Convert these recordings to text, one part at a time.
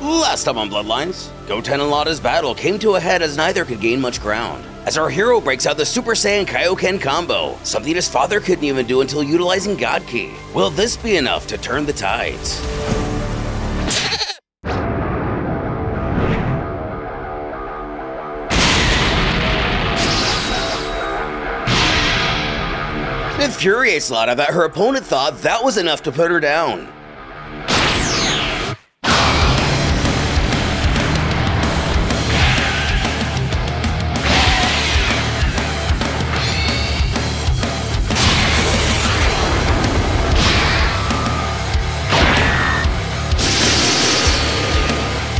Last time on Bloodlines, Goten and Lada's battle came to a head as neither could gain much ground. As our hero breaks out the Super Saiyan-Kaio-ken combo, something his father couldn't even do until utilizing God Ki. Will this be enough to turn the tides? It infuriates Lada that her opponent thought that was enough to put her down.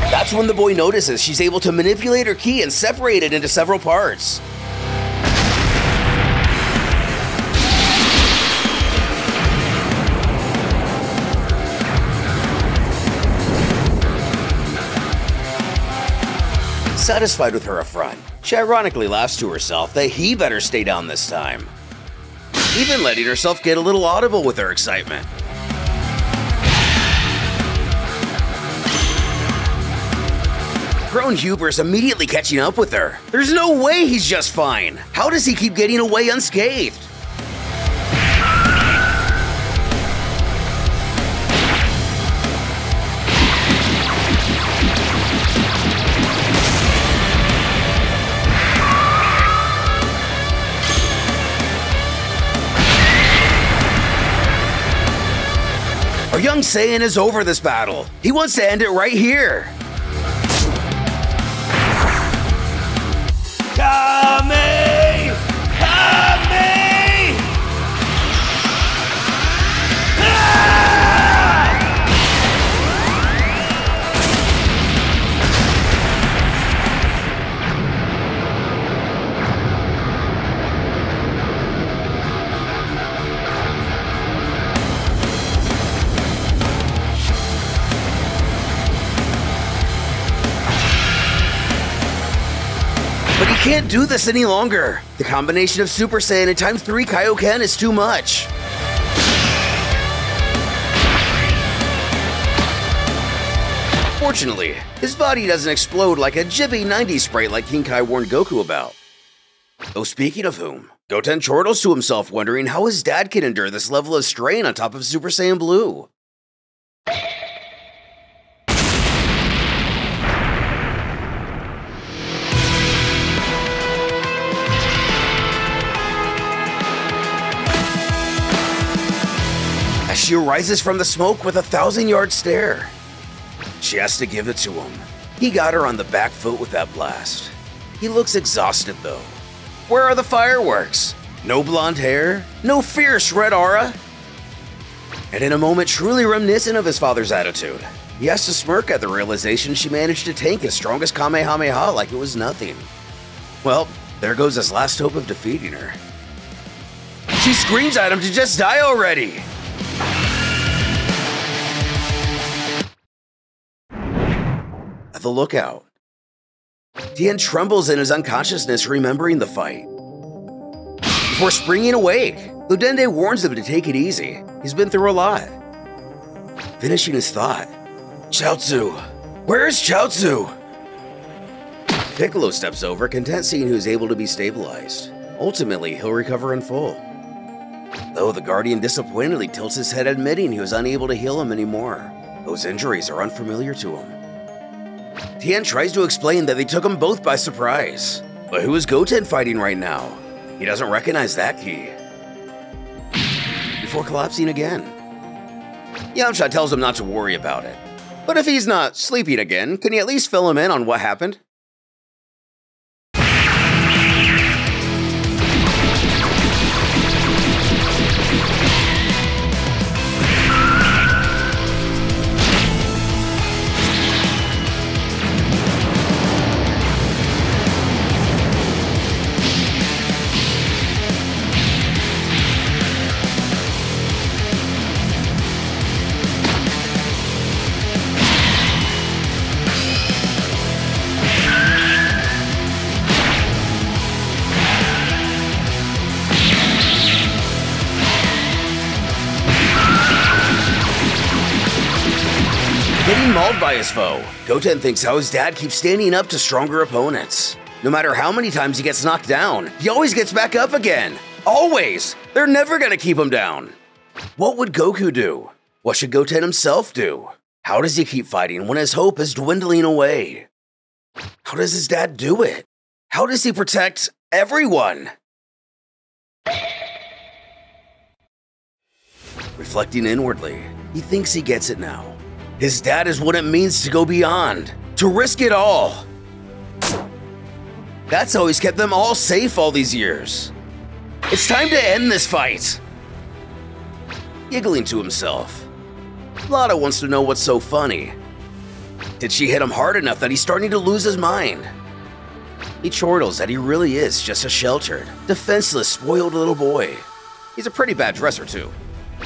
That's when the boy notices she's able to manipulate her ki and separate it into several parts. Satisfied with her affront, she ironically laughs to herself that he better stay down this time, even letting herself get a little audible with her excitement. Her own hubris immediately catching up with her. There's no way he's just fine. How does he keep getting away unscathed? Our young Saiyan is over this battle. He wants to end it right here. Kame! Kame! Ah! But he can't do this any longer. The combination of Super Saiyan and ×3 Kaio-ken is too much. Fortunately, his body doesn't explode like a jibby 90s sprite like King Kai warned Goku about. Though speaking of whom, Goten chortles to himself wondering how his dad can endure this level of strain on top of Super Saiyan Blue. She arises from the smoke with a 1,000-yard stare. She has to give it to him. He got her on the back foot with that blast. He looks exhausted though. Where are the fireworks? No blonde hair? No fierce red aura? And in a moment truly reminiscent of his father's attitude, he has to smirk at the realization she managed to tank his strongest Kamehameha like it was nothing. Well, there goes his last hope of defeating her. She screams at him to just die already! At the lookout, Tien trembles in his unconsciousness, remembering the fight. Before springing awake, Ludende warns him to take it easy. He's been through a lot. Finishing his thought, Chaozu, where is Chaozu? Piccolo steps over, content seeing who's able to be stabilized. Ultimately, he'll recover in full. Though the Guardian disappointedly tilts his head, admitting he was unable to heal him anymore. Those injuries are unfamiliar to him. Tien tries to explain that they took them both by surprise. But who is Goten fighting right now? He doesn't recognize that ki. Before collapsing again. Yamcha tells him not to worry about it. But if he's not sleeping again, can he at least fill him in on what happened? mauled by his foe. Goten thinks how his dad keeps standing up to stronger opponents. No matter how many times he gets knocked down, he always gets back up again. Always! They're never gonna keep him down. What would Goku do? What should Goten himself do? How does he keep fighting when his hope is dwindling away? How does his dad do it? How does he protect everyone? Reflecting inwardly, he thinks he gets it now. His dad is what it means to go beyond, to risk it all. That's how he's kept them all safe all these years. It's time to end this fight. Giggling to himself, Lada wants to know what's so funny. Did she hit him hard enough that he's starting to lose his mind? He chortles that he really is just a sheltered, defenseless, spoiled little boy. He's a pretty bad dresser too.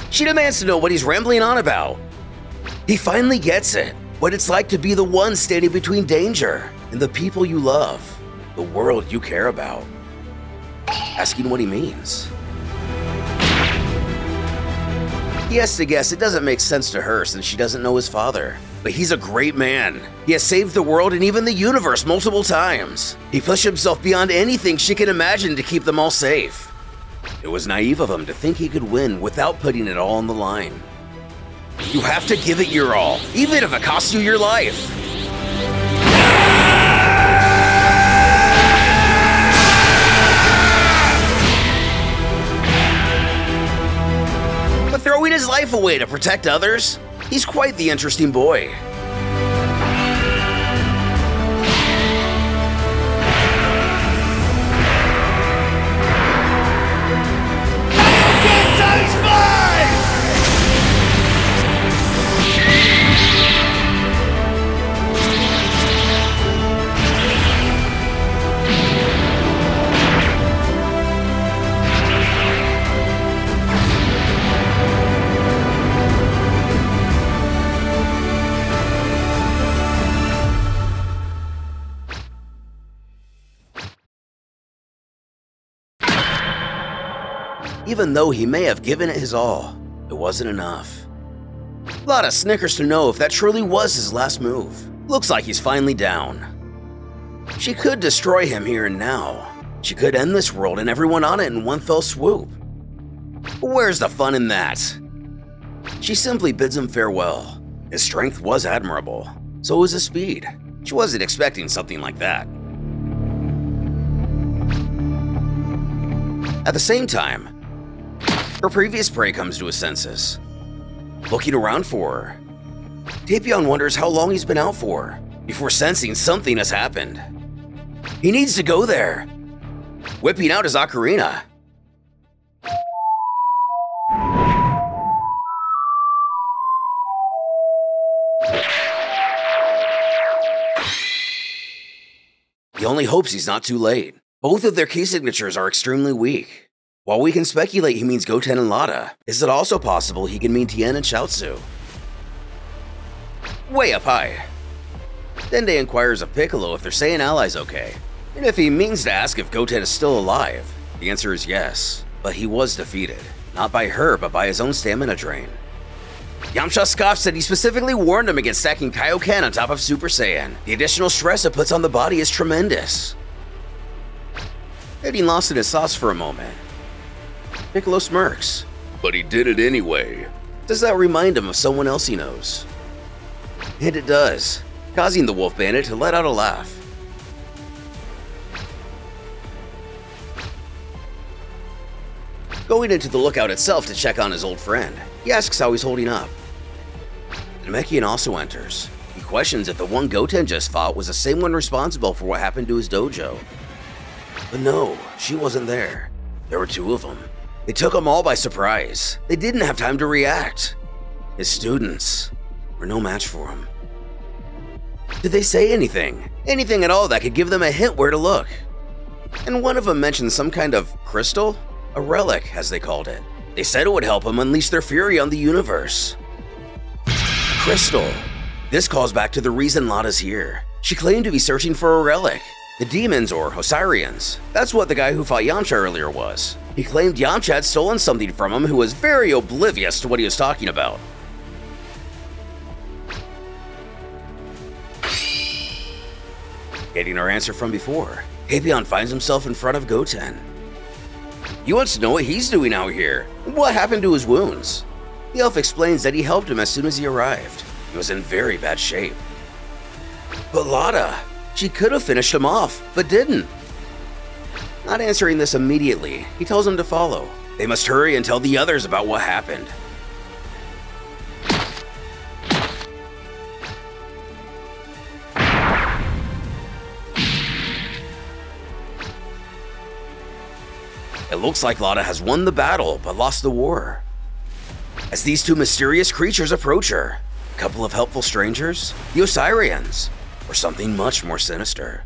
She demands to know what he's rambling on about. He finally gets it, what it's like to be the one standing between danger and the people you love, the world you care about. Asking what he means. He has to guess it doesn't make sense to her since she doesn't know his father. But he's a great man. He has saved the world and even the universe multiple times. He pushed himself beyond anything she can imagine to keep them all safe. It was naive of him to think he could win without putting it all on the line. You have to give it your all, even if it costs you your life. But throwing his life away to protect others, he's quite the interesting boy. Even though he may have given it his all, it wasn't enough. Lada snickers to know if that truly was his last move. Looks like he's finally down. She could destroy him here and now. She could end this world and everyone on it in one fell swoop. Where's the fun in that? She simply bids him farewell. His strength was admirable, so was his speed. She wasn't expecting something like that. At the same time, her previous prey comes to his senses. Looking around for her, Tapion wonders how long he's been out for, before sensing something has happened. He needs to go there. Whipping out his ocarina. He only hopes he's not too late. Both of their key signatures are extremely weak. While we can speculate he means Goten and Lada, is it also possible he can mean Tien and Chaozu? Way up high, Dende inquires of Piccolo if they're Saiyan allies okay, and if he means to ask if Goten is still alive. The answer is yes, but he was defeated, not by her but by his own stamina drain. Yamcha scoffs that he specifically warned him against stacking Kaio-ken on top of Super Saiyan. The additional stress it puts on the body is tremendous. Getting lost in his sauce for a moment, Piccolo smirks. But he did it anyway. Does that remind him of someone else he knows? And it does, causing the Wolf Bandit to let out a laugh. Going into the lookout itself to check on his old friend, he asks how he's holding up. Namekian also enters. He questions if the one Goten just fought was the same one responsible for what happened to his dojo. But no, she wasn't there. There were two of them. They took him all by surprise. They didn't have time to react. His students were no match for him. Did they say anything? Anything at all that could give them a hint where to look? And one of them mentioned some kind of crystal? A relic, as they called it. They said it would help them unleash their fury on the universe. Crystal. This calls back to the reason Lada's here. She claimed to be searching for a relic. The demons, or Hosarians. That's what the guy who fought Yamcha earlier was. He claimed Yamcha had stolen something from him who was very oblivious to what he was talking about. Getting our answer from before, Hypeon finds himself in front of Goten. He wants to know what he's doing out here, and what happened to his wounds. The elf explains that he helped him as soon as he arrived. He was in very bad shape. But Lada, she could have finished him off, but didn't. Not answering this immediately, he tells him to follow. They must hurry and tell the others about what happened. It looks like Lada has won the battle, but lost the war. As these two mysterious creatures approach her, a couple of helpful strangers, the xAetherAeonx, or something much more sinister.